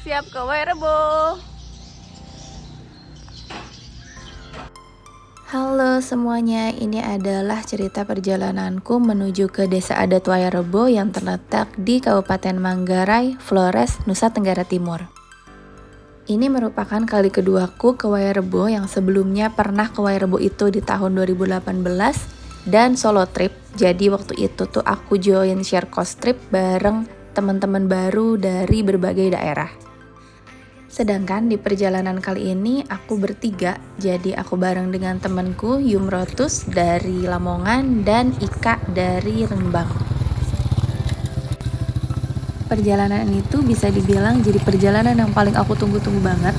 Siap ke Wairebo. Halo semuanya, ini adalah cerita perjalananku menuju ke Desa Adat Wairebo yang terletak di Kabupaten Manggarai, Flores, Nusa Tenggara Timur. Ini merupakan kali keduaku ke Wairebo, yang sebelumnya pernah ke Wairebo itu di tahun 2018 dan solo trip. Jadi waktu itu tuh aku join share cost trip bareng teman-teman baru dari berbagai daerah. Sedangkan di perjalanan kali ini aku bertiga, jadi aku bareng dengan temanku Yumrotus dari Lamongan dan Ika dari Rembang. Perjalanan itu bisa dibilang jadi perjalanan yang paling aku tunggu-tunggu banget,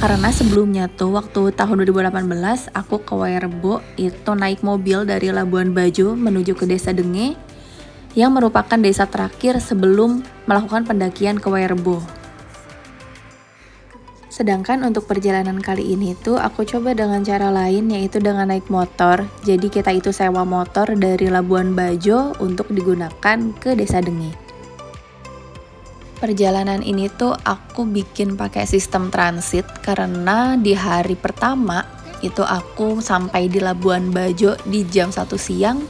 karena sebelumnya tuh waktu tahun 2018 aku ke Wairebo itu naik mobil dari Labuan Bajo menuju ke Desa Denge yang merupakan desa terakhir sebelum melakukan pendakian ke Wairebo. Sedangkan untuk perjalanan kali ini tuh aku coba dengan cara lain, yaitu dengan naik motor. Jadi kita itu sewa motor dari Labuan Bajo untuk digunakan ke Desa Denge. Perjalanan ini tuh aku bikin pakai sistem transit karena di hari pertama itu aku sampai di Labuan Bajo di jam 1 siang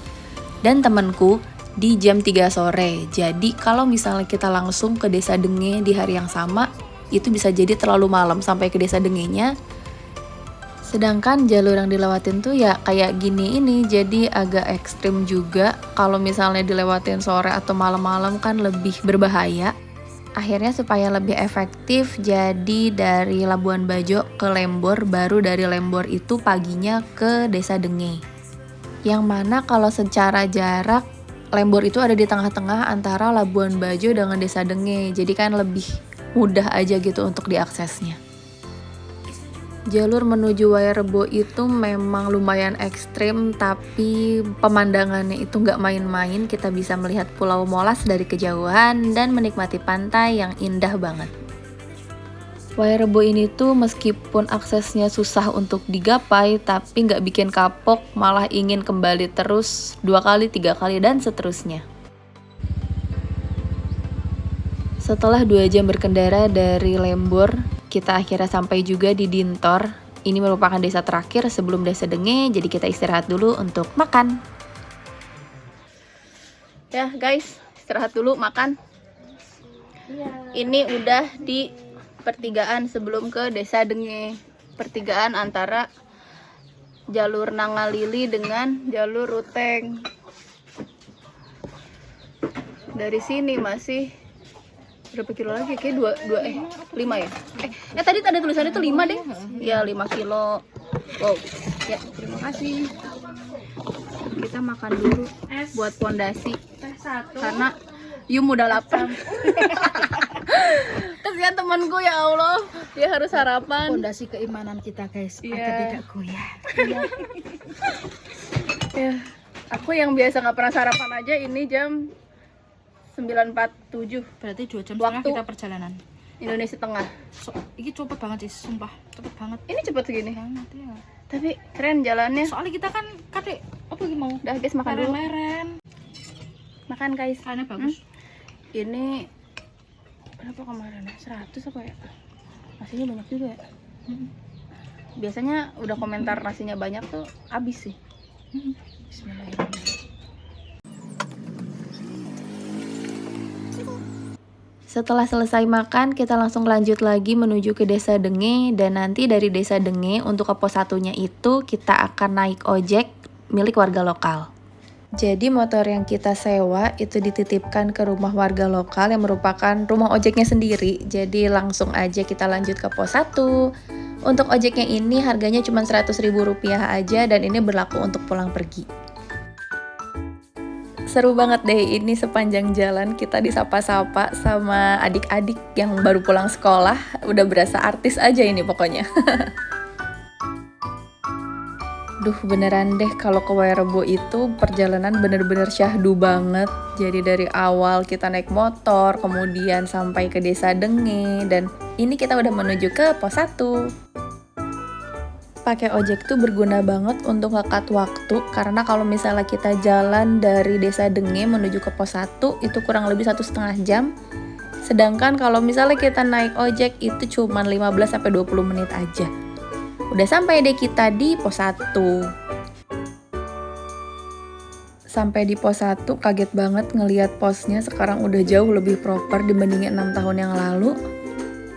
dan temanku di jam 3 sore. Jadi kalau misalnya kita langsung ke Desa Denge di hari yang sama, itu bisa jadi terlalu malam sampai ke Desa Dengenya. Sedangkan jalur yang dilewatin tuh ya kayak gini ini, jadi agak ekstrim juga. Kalau misalnya dilewatin sore atau malam-malam kan lebih berbahaya. Akhirnya supaya lebih efektif, jadi dari Labuan Bajo ke Lembor, baru dari Lembor itu paginya ke Desa Denge. Yang mana kalau secara jarak, Lembor itu ada di tengah-tengah antara Labuan Bajo dengan Desa Denge, jadi kan lebih mudah aja gitu untuk diaksesnya. Jalur menuju Wairebo itu memang lumayan ekstrim, tapi pemandangannya itu nggak main-main. Kita bisa melihat Pulau Molas dari kejauhan dan menikmati pantai yang indah banget. Wairebo ini tuh meskipun aksesnya susah untuk digapai, tapi nggak bikin kapok, malah ingin kembali terus 2 kali, 3 kali, dan seterusnya. Setelah 2 jam berkendara dari Lembor, kita akhirnya sampai juga di Dintor. Ini merupakan desa terakhir sebelum Desa Denge, jadi kita istirahat dulu untuk makan. Ya guys, istirahat dulu makan. Ini udah di pertigaan sebelum ke Desa Denge. Pertigaan antara jalur Nangalili dengan jalur Ruteng. Dari sini masih berapa kilo lagi? Kayak 5 ya? Tadi ada tulisannya tuh 5 deh. Ya 5 kilo. Wow. Ya, terima kasih. Kita makan dulu buat pondasi. Karena Yum udah lapar. Kasihan temanku, ya Allah. Dia harus sarapan. Pondasi keimanan kita, guys, agar tidak goyah. Ya, aku yang biasa nggak pernah sarapan aja ini jam 9.47. Berarti 2 jam Waktu setengah kita perjalanan. Indonesia Tengah. Ini cepet banget sih, sumpah cepet banget. Ini cepet segini. Banget ya. Tapi keren jalannya. Soalnya kita kan kadek apa yang mau? Udah guys, makan dulu. Leren. Makan guys. Karena bagus. Ini berapa kemarin? 100 apa ya? Nasinya banyak juga ya. Biasanya udah komentar nasinya banyak tuh habis sih. Bismillahirrahmanirrahim. Setelah selesai makan, kita langsung lanjut lagi menuju ke Desa Denge, dan nanti dari Desa Denge untuk ke pos 1-nya itu kita akan naik ojek milik warga lokal. Jadi motor yang kita sewa itu dititipkan ke rumah warga lokal yang merupakan rumah ojeknya sendiri. Jadi langsung aja kita lanjut ke pos 1. Untuk ojeknya ini harganya cuma Rp100.000 aja, dan ini berlaku untuk pulang pergi. Seru banget deh ini, sepanjang jalan kita disapa-sapa sama adik-adik yang baru pulang sekolah. Udah berasa artis aja ini pokoknya. Duh, beneran deh kalau ke Wairebo itu perjalanan bener-bener syahdu banget. Jadi dari awal kita naik motor, kemudian sampai ke Desa Denge, dan ini kita udah menuju ke pos 1. Pakai ojek tuh berguna banget untuk ngekat waktu, karena kalau misalnya kita jalan dari Desa Denge menuju ke pos 1 itu kurang lebih 1,5 jam. Sedangkan kalau misalnya kita naik ojek itu cuma 15-20 menit aja. Udah sampai deh kita di pos 1. Sampai di pos 1 kaget banget ngelihat posnya sekarang udah jauh lebih proper dibandingin 6 tahun yang lalu.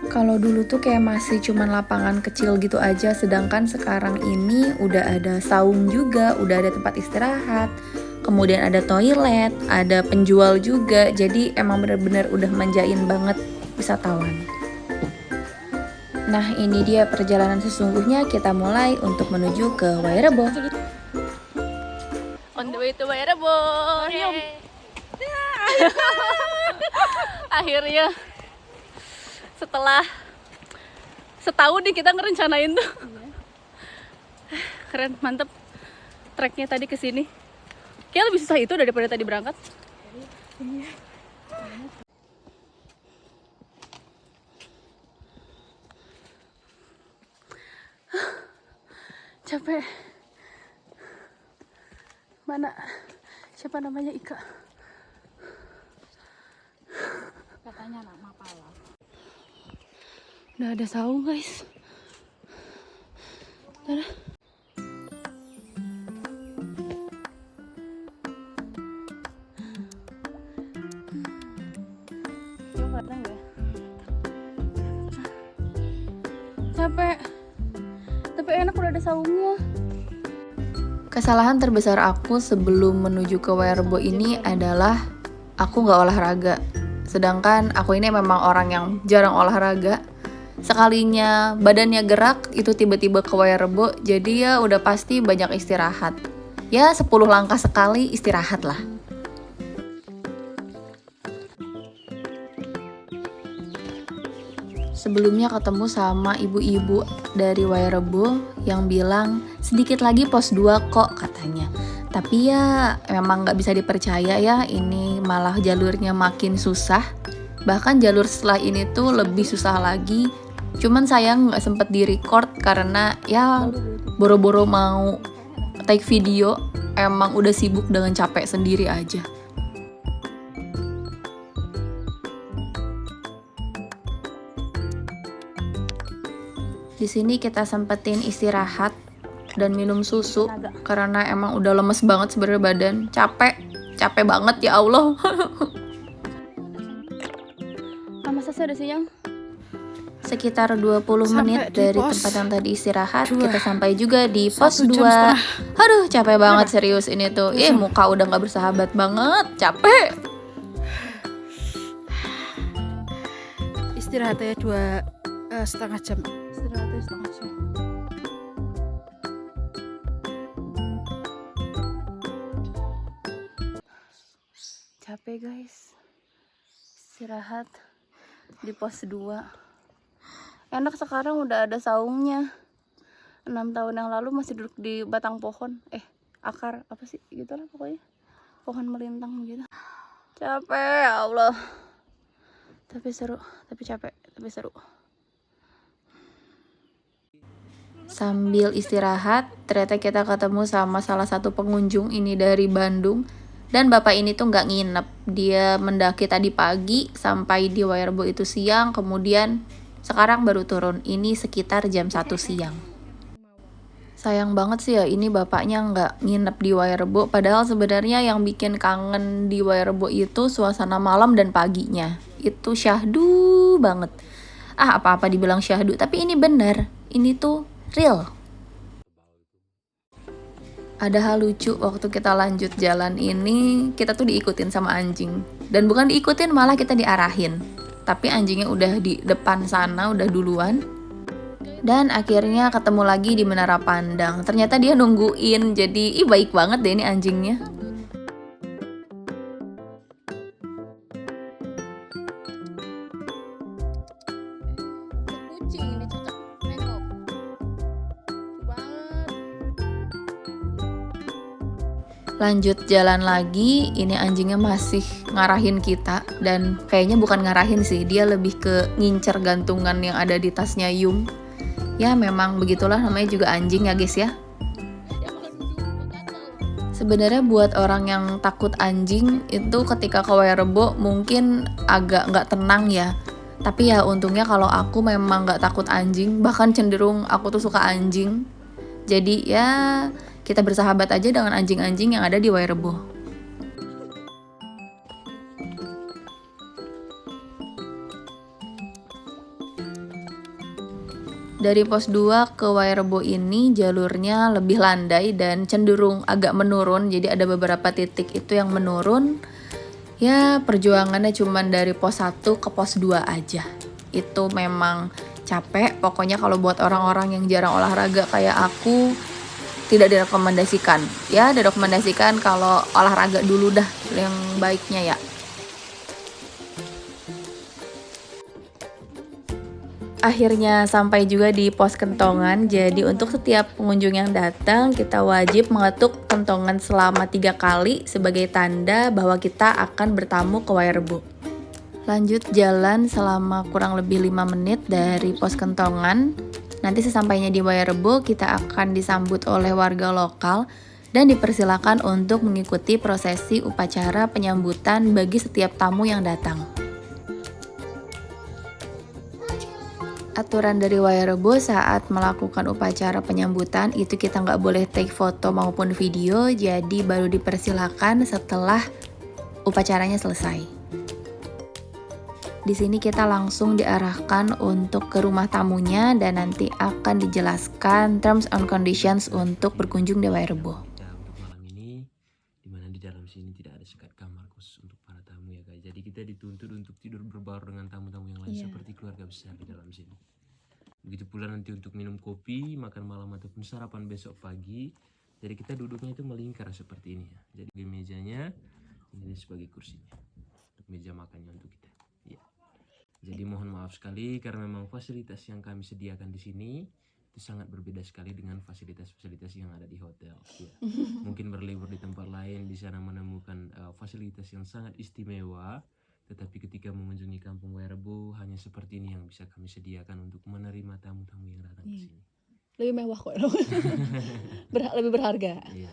Kalau dulu tuh kayak masih cuman lapangan kecil gitu aja, sedangkan sekarang ini udah ada saung juga, udah ada tempat istirahat, kemudian ada toilet, ada penjual juga, jadi emang bener-bener udah manjain banget wisatawan. Nah ini dia perjalanan sesungguhnya, kita mulai untuk menuju ke Wairebo. On the way to Wairebo. Akhirnya setelah setahun nih kita ngerencanain tuh. Keren, mantep. Treknya tadi ke sini. Kayaknya lebih susah itu daripada tadi berangkat. Capek. Mana? Siapa namanya Ika? Katanya anak Mapala. Udah ada saung guys. Udah. Capek. Tapi enak udah ada saungnya. Kesalahan terbesar aku sebelum menuju ke Wairebo ini adalah aku nggak olahraga. Sedangkan aku ini memang orang yang jarang olahraga. Sekalinya badannya gerak itu tiba-tiba ke Wairebo, jadi ya udah pasti banyak istirahat. Ya 10 langkah sekali istirahat lah. Sebelumnya ketemu sama ibu-ibu dari Wairebo yang bilang sedikit lagi pos 2 kok katanya. Tapi ya memang nggak bisa dipercaya ya, ini malah jalurnya makin susah. Bahkan jalur setelah ini tuh lebih susah lagi. Cuman sayang nggak sempet di-record karena ya boro-boro mau take video, emang udah sibuk dengan capek sendiri aja. Di sini kita sempetin istirahat dan minum susu karena emang udah lemes banget sebenarnya badan, capek banget ya Allah. Masa sih ada siang? Sekitar 20 menit dari tempat yang tadi istirahat, kita sampai juga di pos 2. Aduh, capek banget serius ini tuh. Muka udah gak bersahabat banget, capek. Istirahatnya 2,5 jam. Istirahatnya 1,5 jam. Capek guys. Istirahat di pos 2. Enak sekarang udah ada saungnya. 6 tahun yang lalu masih duduk di batang pohon. Akar apa sih gitu lah pokoknya. Pohon melintang gitu. Capek ya Allah. Tapi seru, tapi capek, tapi seru. Sambil istirahat, ternyata kita ketemu sama salah satu pengunjung ini dari Bandung. Dan bapak ini tuh nggak nginep. Dia mendaki tadi pagi sampai di Wairebo itu siang, kemudian sekarang baru turun. Ini sekitar jam 1 siang. Sayang banget sih ya ini bapaknya nggak nginep di Wairebo. Padahal sebenarnya yang bikin kangen di Wairebo itu suasana malam dan paginya. Itu syahdu banget. Apa-apa dibilang syahdu, tapi ini bener. Ini tuh real. Ada hal lucu waktu kita lanjut jalan ini, kita tuh diikutin sama anjing. Dan bukan diikutin, malah kita diarahin. Tapi anjingnya udah di depan sana, udah duluan. Dan akhirnya ketemu lagi di Menara Pandang. Ternyata dia nungguin, jadi baik banget deh ini anjingnya. Kucing ini cocok nengok. Banget. Lanjut jalan lagi, ini anjingnya masih ngarahin kita. Dan kayaknya bukan ngarahin sih, dia lebih ke ngincer gantungan yang ada di tasnya Yung. Ya memang begitulah namanya juga anjing ya guys ya. Sebenarnya buat orang yang takut anjing itu ketika ke Wairebo mungkin agak nggak tenang ya. Tapi ya untungnya kalau aku memang nggak takut anjing, bahkan cenderung aku tuh suka anjing. Jadi ya kita bersahabat aja dengan anjing-anjing yang ada di Wairebo. Dari pos 2 ke Wairebo ini jalurnya lebih landai dan cenderung agak menurun. Jadi ada beberapa titik itu yang menurun. Ya perjuangannya cuman dari pos 1 ke pos 2 aja. Itu memang capek. Pokoknya kalau buat orang-orang yang jarang olahraga kayak aku tidak direkomendasikan. Ya direkomendasikan kalau olahraga dulu dah yang baiknya ya. Akhirnya sampai juga di pos kentongan. Jadi untuk setiap pengunjung yang datang kita wajib mengetuk kentongan selama 3 kali sebagai tanda bahwa kita akan bertamu ke Wairebo. Lanjut jalan selama kurang lebih 5 menit dari pos kentongan. Nanti sesampainya di Wairebo kita akan disambut oleh warga lokal dan dipersilakan untuk mengikuti prosesi upacara penyambutan bagi setiap tamu yang datang. Aturan dari Wairebo saat melakukan upacara penyambutan itu kita nggak boleh take foto maupun video, jadi baru dipersilakan setelah upacaranya selesai. Di sini kita langsung diarahkan untuk ke rumah tamunya dan nanti akan dijelaskan terms and conditions untuk berkunjung di Wairebo. Untuk malam ini, dimana di dalam sini tidak ada sekat kamar khusus untuk para tamu ya guys. Jadi kita dituntut untuk tidur berbaur dengan tamu-tamu yang lain seperti keluarga besar di dalam sini. Begitu pula nanti untuk minum kopi, makan malam ataupun sarapan besok pagi. Jadi kita duduknya itu melingkar seperti ini ya. Jadi mejanya ini sebagai kursinya untuk meja makannya untuk kita. Ya. Jadi mohon maaf sekali karena memang fasilitas yang kami sediakan di sini itu sangat berbeda sekali dengan fasilitas-fasilitas yang ada di hotel. Ya. Mungkin berlibur di tempat lain di sana menemukan fasilitas yang sangat istimewa. Tetapi ketika mengunjungi kampung Wairebo hanya seperti ini yang bisa kami sediakan untuk menerima tamu-tamu yang datang ke sini. Lebih mewah kok. Lebih berharga. Iya.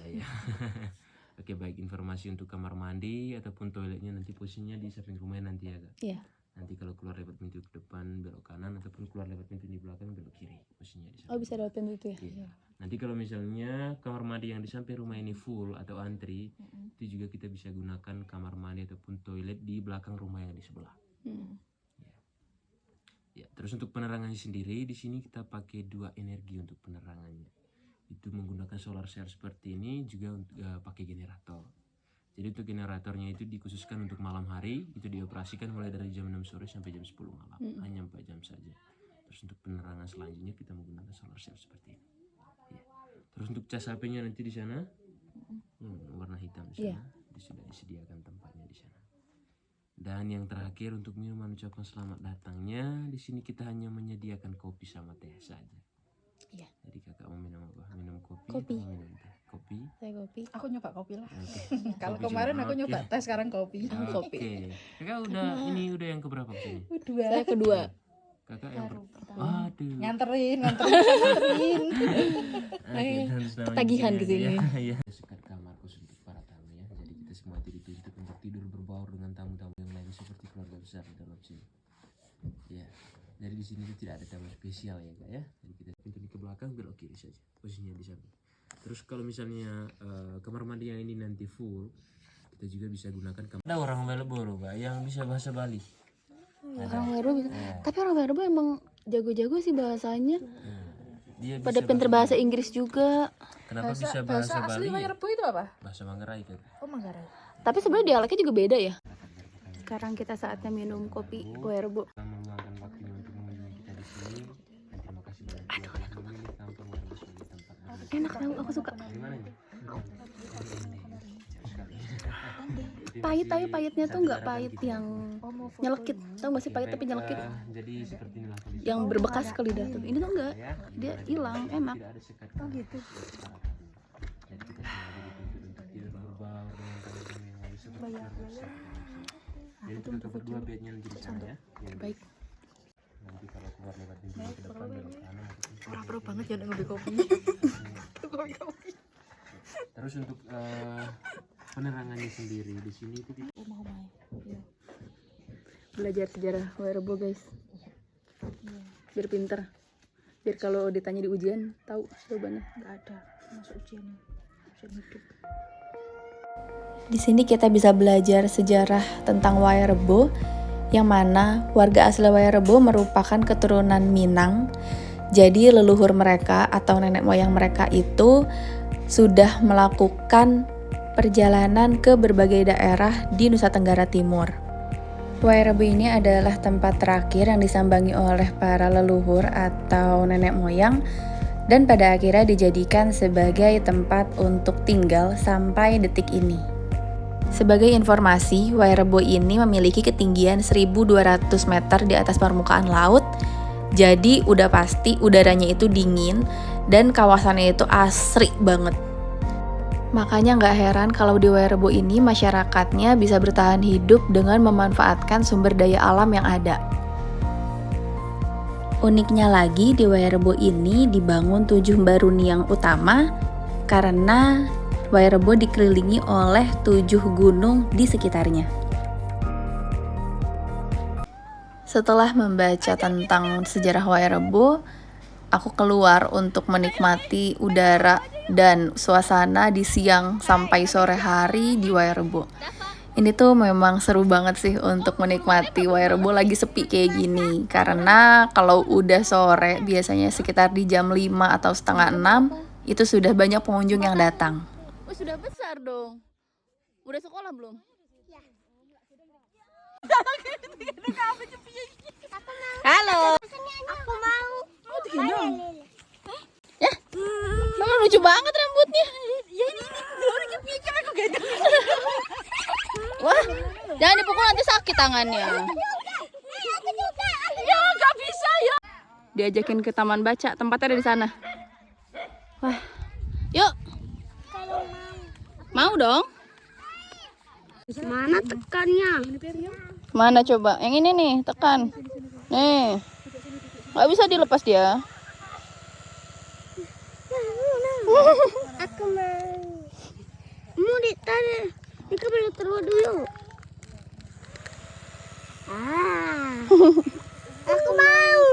Oke, baik, informasi untuk kamar mandi ataupun toiletnya nanti posisinya di samping rumahnya nanti ya kak. Iya. Nanti kalau keluar lewat pintu ke depan belok kanan ataupun keluar lewat pintu di belakang belok kiri posisinya di sana. Oh bisa lewat pintu itu ya. Iya. Nanti kalau misalnya kamar mandi yang di samping rumah ini full atau antri, itu juga kita bisa gunakan kamar mandi ataupun toilet di belakang rumah yang di sebelah. Ya, terus untuk penerangannya sendiri di sini kita pakai 2 energi untuk penerangannya. Itu menggunakan solar cell seperti ini juga pakai generator. Jadi untuk generatornya itu dikhususkan untuk malam hari, itu dioperasikan mulai dari jam 6 sore sampai jam 10 malam, hanya 4 jam saja. Terus untuk penerangan selanjutnya kita menggunakan solar cell seperti ini. Ya. Terus untuk cas HP-nya nanti di sana warna hitam di sana, sudah disediakan tempatnya di sana. Dan yang terakhir untuk minuman ucapan selamat datangnya, di sini kita hanya menyediakan kopi sama teh saja. Iya. Jadi kakak mau minum apa? Minum kopi? Kopi. Atau minum teh? Kopi. Saya kopi. Aku nyoba kopi lah. Oke. Kalau Kopi kemarin sama- aku nyoba oke. teh, sekarang kopi. Kopi. Oke. Kakak ini udah yang keberapa sini? Dua. Saya kedua. Kakak yang Aduh. Nganterin. Ketagihan ke sini. Iya. Sekat kamar khusus untuk para tamu ya. Jadi kita semua itu dituntut untuk tidur berbaur dengan tamu-tamu yang lain seperti keluarga besar di dalam sini. Ya. Jadi di sini itu tidak ada tamu spesial ya kak ya. Jadi kita pintu ke belakang belok kiri saja. Posisinya di sana. Terus kalau misalnya kamar mandi yang ini nanti full, kita juga bisa gunakan kamar. Ada orang Wairebo kak yang bisa bahasa Bali. Orang Wairebo bisa. Tapi orang Wairebo emang jago-jago sih bahasanya. Dia Pada bisa pinter bahasa Inggris juga. Kenapa bisa bahasa asli Bali? Wairebo itu apa? Bahasa Manggarai kan. Oh, Manggarai. Tapi sebenarnya dialeknya juga beda ya. Sekarang kita saatnya minum kopi Wairebo. Meluangkan waktunya untuk mengunjungi kita di sini. Dan terima kasih banyak telah memilih kampung Wairebo sebagai tempat berlibur. Enak tau, aku suka. Gimana nih? Pahit tapi pahitnya tuh nggak pahit yang nyelekit. Tahu nggak sih pahit tapi nyelekit? Jadi seperti inilah kondisi. Yang berbekas ke lidah tuh. Ini tuh enggak. Dia hilang, enak. Tidak ada sekat. Oh gitu. Jadi kita semua dituntut untuk tidur berbaur dengan tamu-tamu yang lain seperti keluarga besar. Jadi kita berdua bednya nanti di sana ya. Baik. Nanti kalau keluar lewat pintu ke depan belok kanan ataupun Pro banget ya ngambil kopi. Kopi. Terus untuk penerangannya sendiri di sini itu Belajar sejarah Wairebo guys, biar pinter, biar kalau ditanya di ujian tahu jawabannya. Nggak ada masuk ujian hidup. Di sini kita bisa belajar sejarah tentang Wairebo, yang mana warga asli Wairebo merupakan keturunan Minang. Jadi leluhur mereka atau nenek moyang mereka itu sudah melakukan perjalanan ke berbagai daerah di Nusa Tenggara Timur. Wairebo ini adalah tempat terakhir yang disambangi oleh para leluhur atau nenek moyang, dan pada akhirnya dijadikan sebagai tempat untuk tinggal sampai detik ini. Sebagai informasi, Wairebo ini memiliki ketinggian 1.200 meter di atas permukaan laut, jadi udah pasti udaranya itu dingin dan kawasannya itu asri banget. Makanya nggak heran kalau di Wairebo ini masyarakatnya bisa bertahan hidup dengan memanfaatkan sumber daya alam yang ada. Uniknya lagi, di Wairebo ini dibangun 7 baruniang utama karena Wairebo dikelilingi oleh 7 gunung di sekitarnya. Setelah membaca tentang sejarah Wairebo, aku keluar untuk menikmati udara dan suasana di siang sampai sore hari di Wairebo. Ini tuh memang seru banget sih untuk menikmati Wairebo lagi sepi kayak gini. Karena kalau udah sore, biasanya sekitar di jam 5 atau setengah 6, itu sudah banyak pengunjung yang datang. Oh, sudah besar dong. Udah sekolah belum? Halo. Aku mau. Ya, memang lucu banget rambutnya. Wah, jangan dipukul nanti sakit tangannya. Ya, nggak bisa ya. Diajakin ke taman baca, tempatnya ada di sana. Wah, yuk. Mau dong? Mana tekannya? Mana coba? Yang ini nih, tekan. Nih, nggak bisa dilepas dia. Aku mau. Mau ditarik. Ini boleh taruh dulu. Aku mau.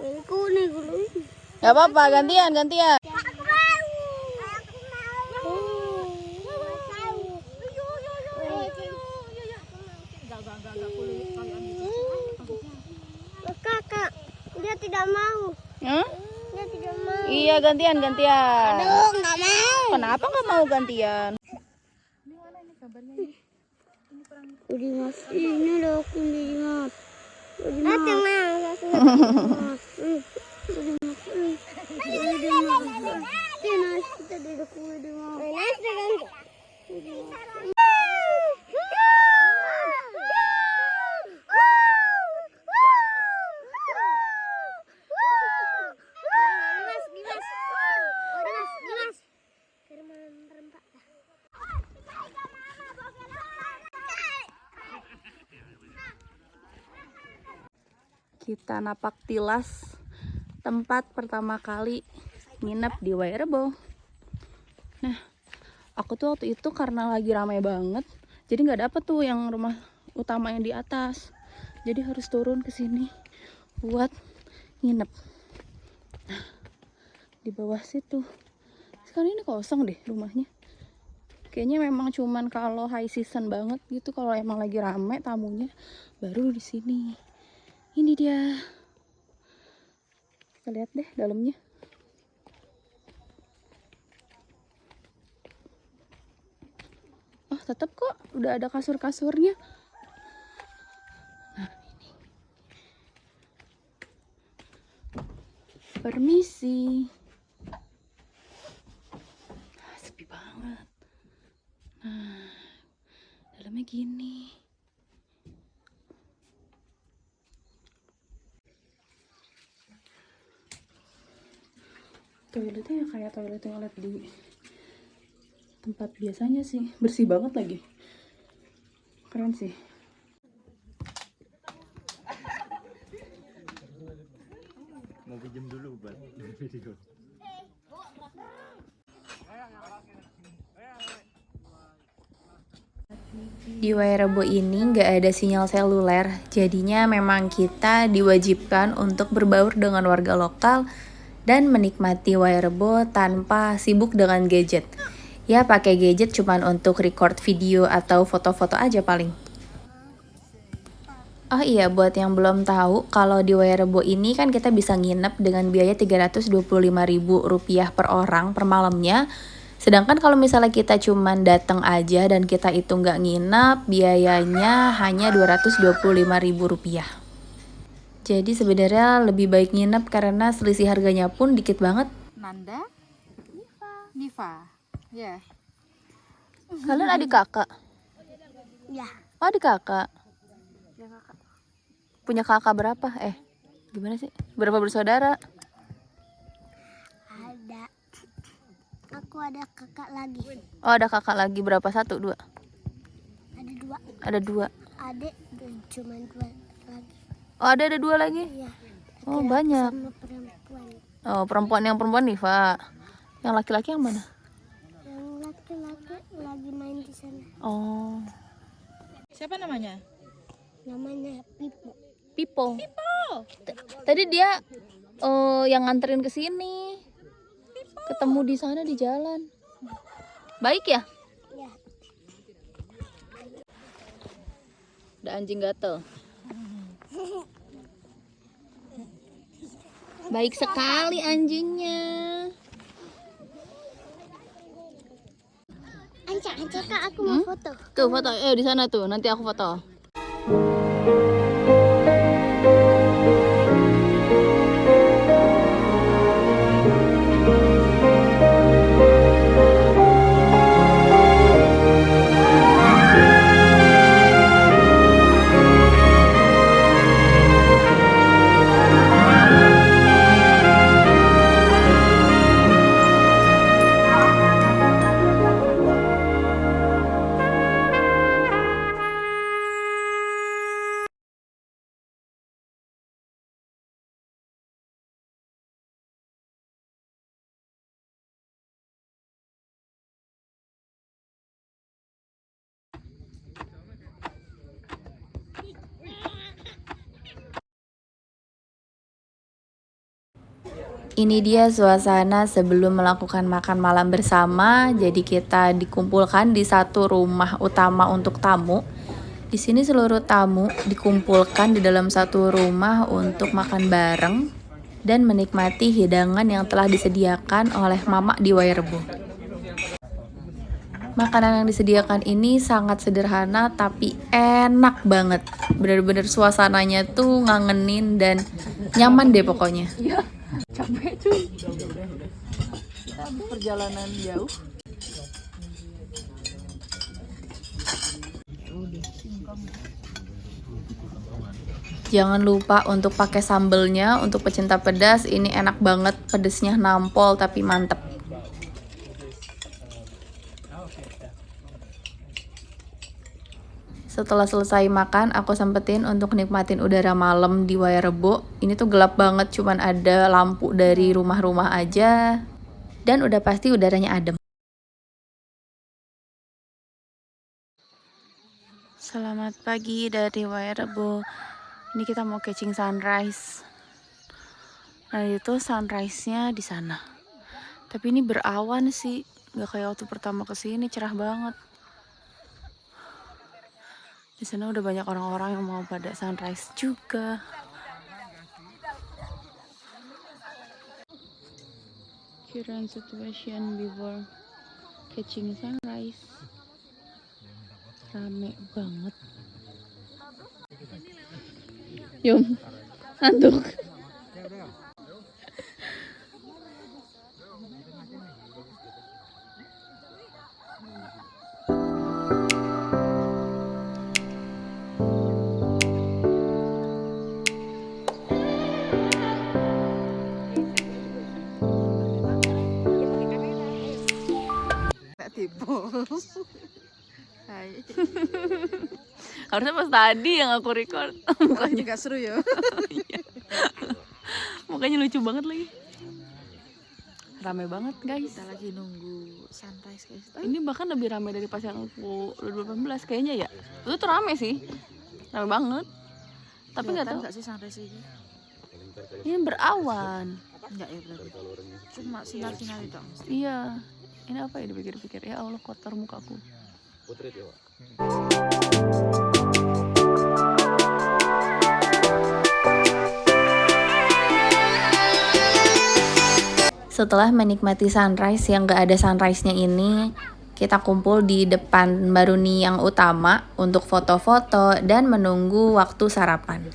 Ini kuning dulu. Gak apa-apa, gantian. Aku mau. Aku mau. Kakak, dia tidak mau. Hah? Dia tidak mau. Iya, gantian. Aduh, nggak mau. Kenapa nggak mau gantian? Udah mas, ini loh aku udah mas. Udah mas. Kita duduk udah mas. Kita napak tilas tempat pertama kali nginep di Wairebo. Nah, aku tuh waktu itu karena lagi ramai banget, jadi nggak dapet tuh yang rumah utama yang di atas. Jadi harus turun ke sini buat nginep. Nah, di bawah situ. Sekarang ini kosong deh rumahnya. Kayaknya memang cuman kalau high season banget gitu, kalau emang lagi rame tamunya baru di sini. Ini dia. Kita lihat deh dalamnya. Oh, tetap kok udah ada kasur-kasurnya. Nah, ini. Permisi. Nah, sepi banget. Nah, dalamnya gini. Toiletnya kayak toilet di tempat biasanya sih, bersih banget lagi, keren sih. Mau pinjam dulu buat video. Di Wairebo ini nggak ada sinyal seluler, jadinya memang kita diwajibkan untuk berbaur dengan warga lokal dan menikmati Wairebo tanpa sibuk dengan gadget. Ya pakai gadget cuman untuk record video atau foto-foto aja paling. Oh iya, buat yang belum tahu, kalau di Wairebo ini kan kita bisa nginep dengan biaya Rp325.000 per orang per malamnya. Sedangkan kalau misalnya kita cuman datang aja dan kita itu nggak nginep, biayanya hanya Rp225.000. Jadi sebenarnya lebih baik nginep karena selisih harganya pun dikit banget. Nanda, Niva, ya. Kalian adik kakak? Ya, Oh, adik kakak. Punya kakak berapa? Gimana sih? Berapa bersaudara? ada. Aku ada kakak lagi. Oh, ada kakak lagi berapa? 1, 2? Ada 2. Ada 2. Adik dan cuma 2 lagi. Oh, ada 2 lagi? Iya. Oh, Laki-laki banyak. sama perempuan. Oh, perempuan Niva. Yang laki-laki yang mana? Yang laki-laki lagi main di sana. Oh, Siapa namanya? Namanya Pipo. Pipo. Tadi dia yang nganterin ke sini. Ketemu di sana di jalan. Baik ya? Ya. Ada anjing gatel. Baik sekali anjingnya. Anca Kak, aku mau foto. Tuh foto, di sana tuh. Nanti aku foto. Ini dia suasana sebelum melakukan makan malam bersama. Jadi kita dikumpulkan di satu rumah utama untuk tamu. Di sini seluruh tamu dikumpulkan di dalam satu rumah untuk makan bareng dan menikmati hidangan yang telah disediakan oleh Mama di Wairebo. Makanan yang disediakan ini sangat sederhana tapi enak banget. Bener-bener suasananya tuh ngangenin dan nyaman deh pokoknya. Capek cuy. Kita habis perjalanan jauh. Jangan lupa untuk pakai sambelnya. Untuk pecinta pedas ini enak banget, pedesnya nampol tapi mantep. Setelah selesai makan, aku sempetin untuk nikmatin udara malam di Wairebo. Ini tuh gelap banget, cuman ada lampu dari rumah-rumah aja. Dan udah pasti udaranya adem. Selamat pagi dari Wairebo. Ini kita mau catching sunrise. Nah itu sunrise-nya di sana. Tapi ini berawan sih, nggak kayak waktu pertama kesini, cerah banget. Di sana udah banyak orang-orang yang mau pada sunrise juga. Current situation before catching sunrise. Rame banget. Yum, ngantuk. Tipu. Hai. Harusnya pas tadi yang aku record. Mukanya gak seru ya. Mukanya lucu banget lagi. Rame banget guys. Kita lagi nunggu sunrise guys. Ini bahkan lebih rame dari pas yang aku 2018 kayaknya ya. Itu tuh rame sih. Rame banget. Tapi nggak tahu nggak sih sunrise ini? ini berawan. Enggak ya berarti. Cuma sinar-sinar itu. Iya. Ini apa ya dipikir-pikir? Ya Allah kotor mukaku. Setelah menikmati sunrise yang gak ada sunrise-nya ini, kita kumpul di depan Maruni yang utama untuk foto-foto dan menunggu waktu sarapan.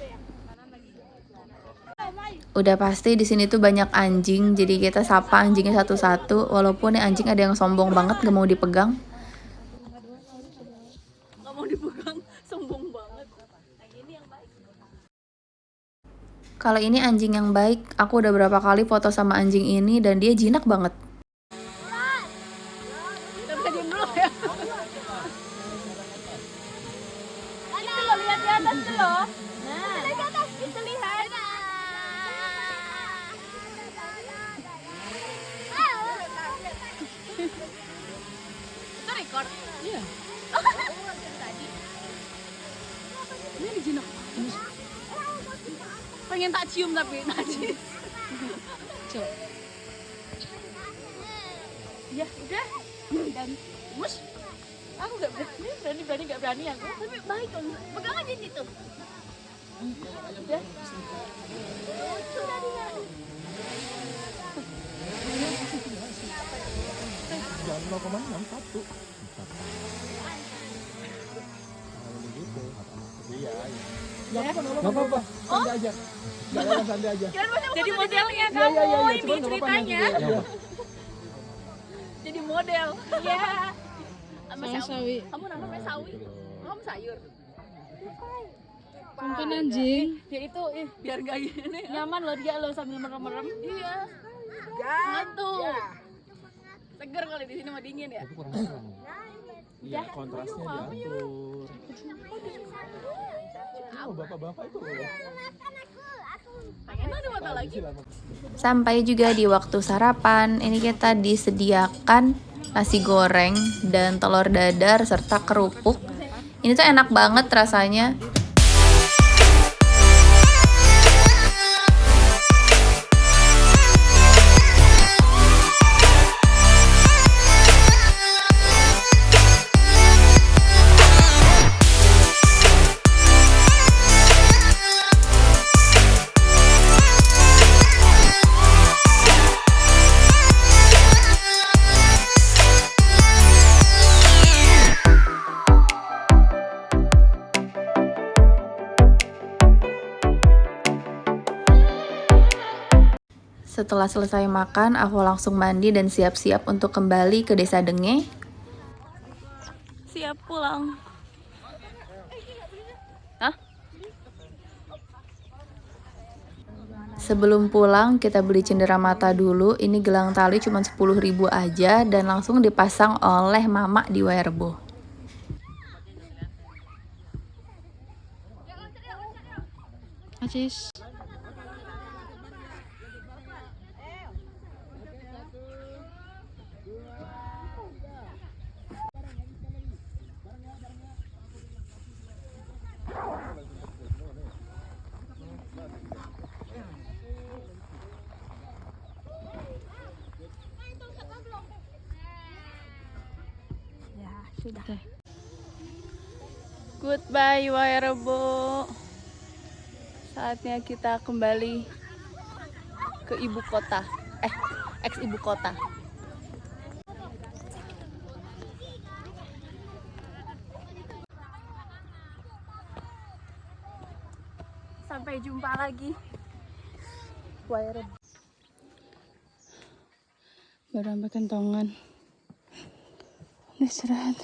Udah pasti di sini tuh banyak anjing, jadi kita sapa anjingnya satu-satu. Walaupun nih anjing ada yang sombong banget gak mau dipegang. Gak mau dipegang, sombong banget. Kalau ini anjing yang baik, aku udah berapa kali foto sama anjing ini dan dia jinak banget. Kita bisa diem dulu ya. Itu lo lihat di atas tuh lo. Nah, lihat di atas bisa lihat. Itu record? Iya. Ini jinak. Pengen tak cium tapi najis. Coba. Ya udah. Dan mus. Aku nggak berani nggak berani aku. Tapi baik kan. Pegang aja situ. Udah. Sudah dia. Jangan 0,6 1. Iya. Gak apa-apa, santai aja. Jalan santai aja. Jadi modelnya Iya, kamu iya, ini cuman gak apa-apa nanti ceritanya. dulu. Jadi model. Iya. Sama Sama sawi. Kamu namanya sawi. Kamu sayur. Kamu kan anjing. Dia itu biar gak ini. Nyaman loh dia lo sambil merem-merem. Iya. Ngantuk. Seger kali di sini mah dingin ya. Tapi kurang terang. Iya, kontrasnya diatur. Oh, bapak-bapak itu. Pengen ada mata lagi. Sampai juga di waktu sarapan, ini kita disediakan nasi goreng dan telur dadar serta kerupuk. Ini tuh enak banget rasanya. Setelah selesai makan, aku langsung mandi dan siap-siap untuk kembali ke Desa Denge. Siap pulang. Hah? Sebelum pulang, kita beli cendera mata dulu. Ini gelang tali cuma 10.000 aja dan langsung dipasang oleh mama di Wairebo. Acis. Sudah. Goodbye Wairebo. Saatnya kita kembali ke ibu kota. Ex ibu kota. Sampai jumpa lagi. Wairebo. Baru sampai kentongan. Istirahat.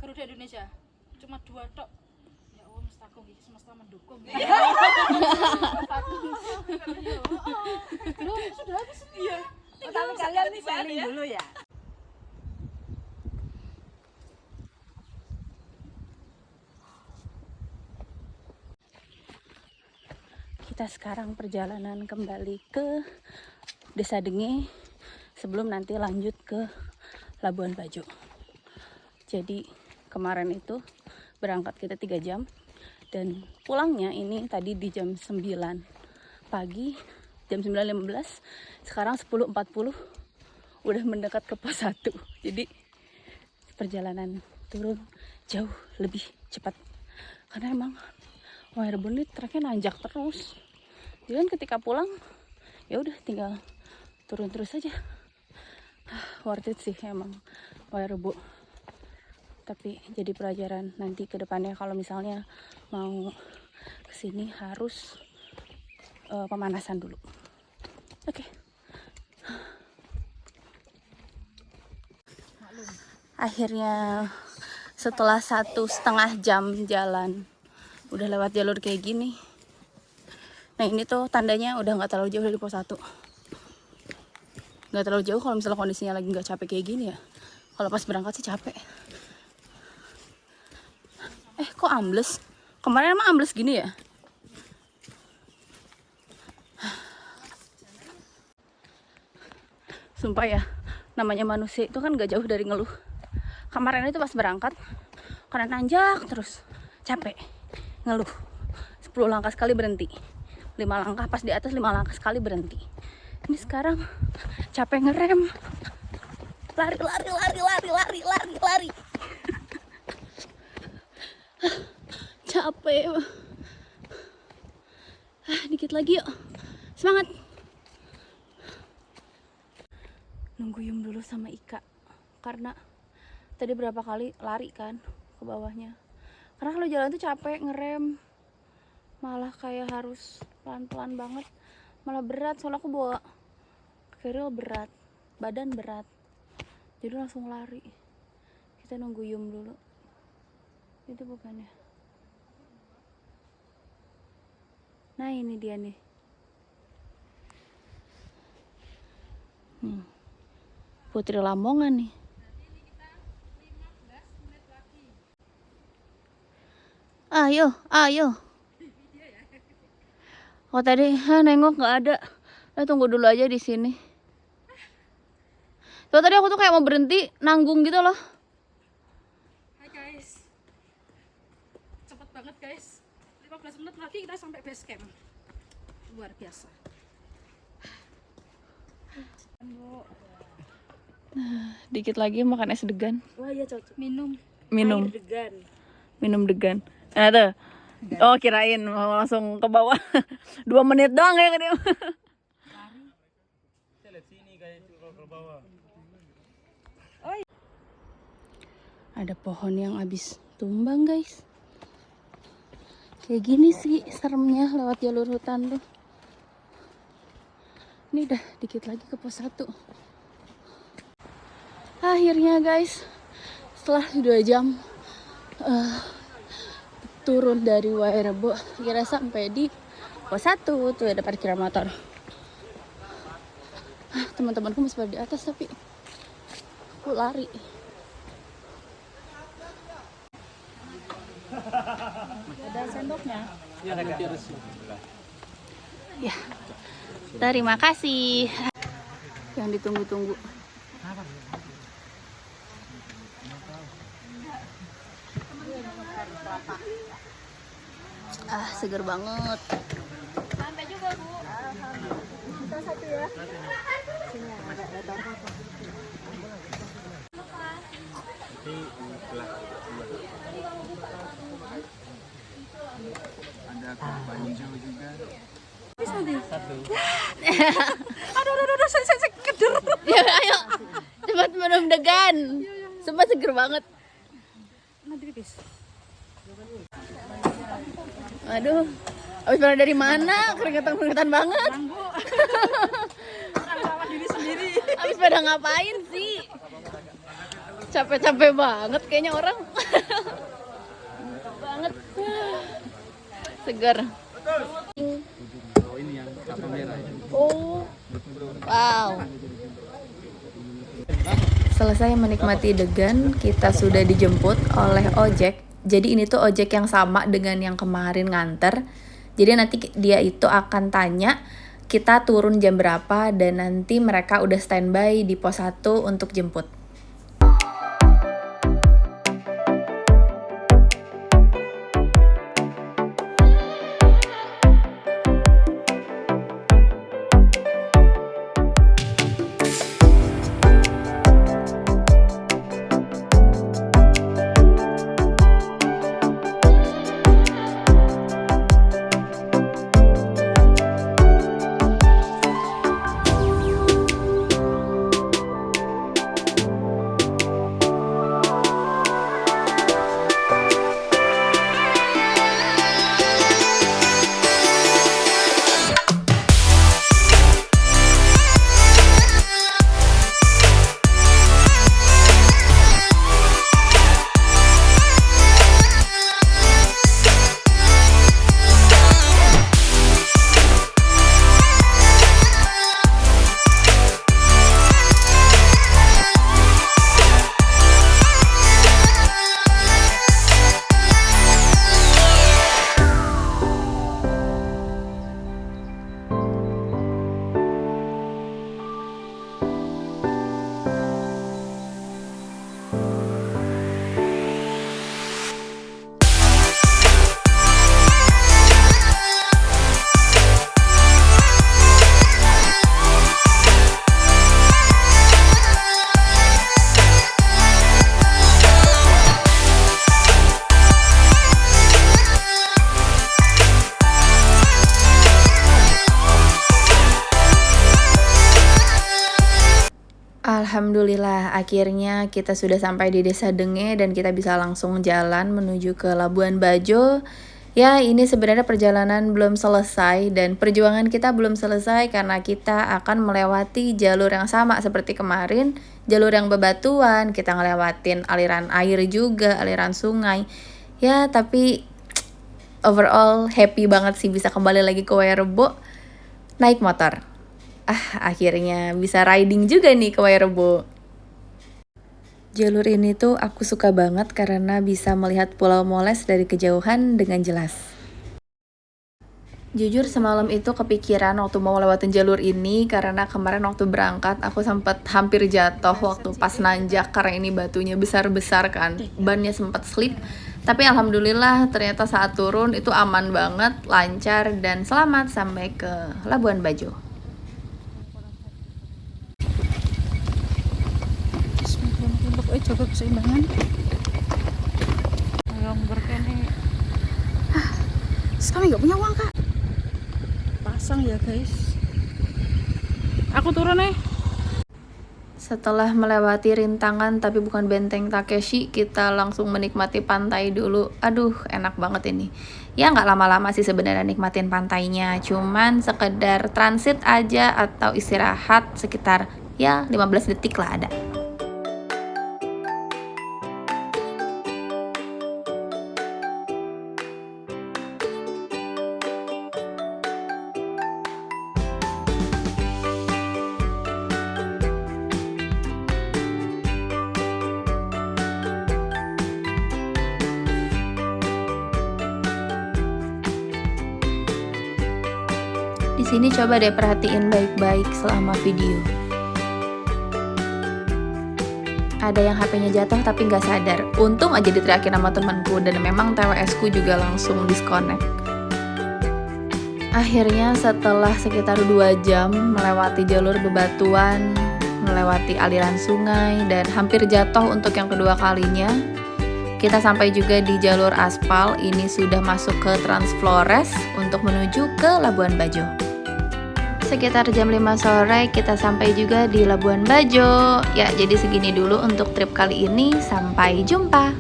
Garuda Indonesia cuma 2 tok. Ya Allah, mestaku iki semesta mendukung. Sudah habis. Iya. Tapi kalian saling dulu ya. Kita sekarang perjalanan kembali ke Desa Denge sebelum nanti lanjut ke Labuan Bajo. Jadi kemarin itu berangkat kita 3 jam dan pulangnya ini tadi di jam 9 pagi, jam 9.15, sekarang 10.40 udah mendekat ke pos 1. Jadi perjalanan turun jauh lebih cepat karena emang Wairebo ini treknya nanjak terus. Jadi kan ketika pulang ya udah tinggal turun terus aja. Worth it sih emang Wairebo. Tapi jadi pelajaran nanti ke depannya kalau misalnya mau kesini harus pemanasan dulu. Oke. Akhirnya setelah 1,5 jam jalan udah lewat jalur kayak gini. Nah ini tuh tandanya udah nggak terlalu jauh dari pos 1. Nggak terlalu jauh kalau misalnya kondisinya lagi nggak capek kayak gini ya. Kalau pas berangkat sih capek. Kok ambles? Kemarin emang ambles gini ya? Sumpah ya, namanya manusia itu kan gak jauh dari ngeluh. Kemarin itu pas berangkat, karena nanjak terus, capek, ngeluh. 10 langkah sekali berhenti. 5 langkah pas di atas, 5 langkah sekali berhenti. Ini sekarang capek ngerem. Lari. Capek. Dikit lagi yuk. Semangat. Nunggu Yum dulu sama Ika. Karena tadi berapa kali lari kan ke bawahnya. Karena kalau jalan tuh capek ngerem. Malah kayak harus pelan-pelan banget. Malah berat soalnya aku bawa keril berat, badan berat. Jadi langsung lari. Kita nunggu Yum dulu. Itu bukannya. Nah ini dia nih. Putri Lamongan nih. Ayo. Oh tadi nengok nggak ada. Tunggu dulu aja di sini. Tuh tadi aku tuh kayak mau berhenti nanggung gitu loh. Hai guys. Cepet banget guys. 15 menit lagi kita sampai base camp. Luar biasa. Dikit lagi makan es degan. Wah ya cocok. Minum degan. Nah tuh. Oh kirain mau langsung ke bawah. 2 menit doang ya kan dia. Ada pohon yang habis tumbang guys. Kayak gini sih seremnya lewat jalur hutan tuh. Ini udah dikit lagi ke pos 1. Akhirnya guys, setelah 2 jam turun dari Wairebo, kira sampai di pos 1. Tuh ada parkiran motor. Teman-temanku masih pada di atas tapi aku lari. Ada sendoknya? Ya, nanti harus. Ya. Terima kasih. Yang ditunggu-tunggu. Seger banget. Sampai juga, Bu. Kita 1 ya. Sini ada. Ada banjo juga. Aduh, saya keder. Ya, ayo. Cepat minum degan. Semua seger banget. Nanti guys. Aduh. Habis pada dari mana? Keringetan banget. Orang lawan diri sendiri. Habis pada ngapain sih? Capek-capek banget kayaknya orang. Banget. Segar. Oh ini yang kapal merah. Oh. Wow. Selesai menikmati Degan, kita sudah dijemput oleh ojek. Jadi ini tuh ojek yang sama dengan yang kemarin nganter. Jadi nanti dia itu akan tanya kita turun jam berapa dan nanti mereka udah standby di pos 1 untuk jemput. Alhamdulillah, akhirnya kita sudah sampai di Desa Denge dan kita bisa langsung jalan menuju ke Labuan Bajo. Ya, ini sebenarnya perjalanan belum selesai dan perjuangan kita belum selesai karena kita akan melewati jalur yang sama seperti kemarin, jalur yang bebatuan, kita ngelewatin aliran air juga, aliran sungai. Ya, tapi overall happy banget sih bisa kembali lagi ke Wairebo naik motor. Akhirnya bisa riding juga nih ke Wairebo. Jalur ini tuh aku suka banget karena bisa melihat Pulau Moles dari kejauhan dengan jelas. Jujur semalam itu kepikiran waktu mau lewatin jalur ini karena kemarin waktu berangkat aku sempat hampir jatuh waktu pas nanjak karena ini batunya besar-besar kan. Bannya sempat slip. Tapi alhamdulillah ternyata saat turun itu aman banget, lancar dan selamat sampai ke Labuan Bajo. Coba keseimbangan yang berkene kami nggak punya uang kak, pasang ya guys, aku turun nih. Setelah melewati rintangan tapi bukan benteng Takeshi, kita langsung menikmati pantai dulu. Aduh enak banget ini. Ya nggak lama-lama sih sebenarnya nikmatin pantainya, cuman sekedar transit aja atau istirahat sekitar ya 15 detik lah ada. Di sini coba deh perhatiin baik-baik selama video. Ada yang HP-nya jatuh tapi nggak sadar. Untung aja diteriakin sama temanku dan memang TWS ku juga langsung disconnect. Akhirnya setelah sekitar 2 jam melewati jalur bebatuan, melewati aliran sungai dan hampir jatuh untuk yang kedua kalinya, kita sampai juga di jalur aspal. Ini sudah masuk ke Trans Flores untuk menuju ke Labuan Bajo. Sekitar jam 5 sore kita sampai juga di Labuan Bajo. Ya, jadi segini dulu untuk trip kali ini. Sampai jumpa.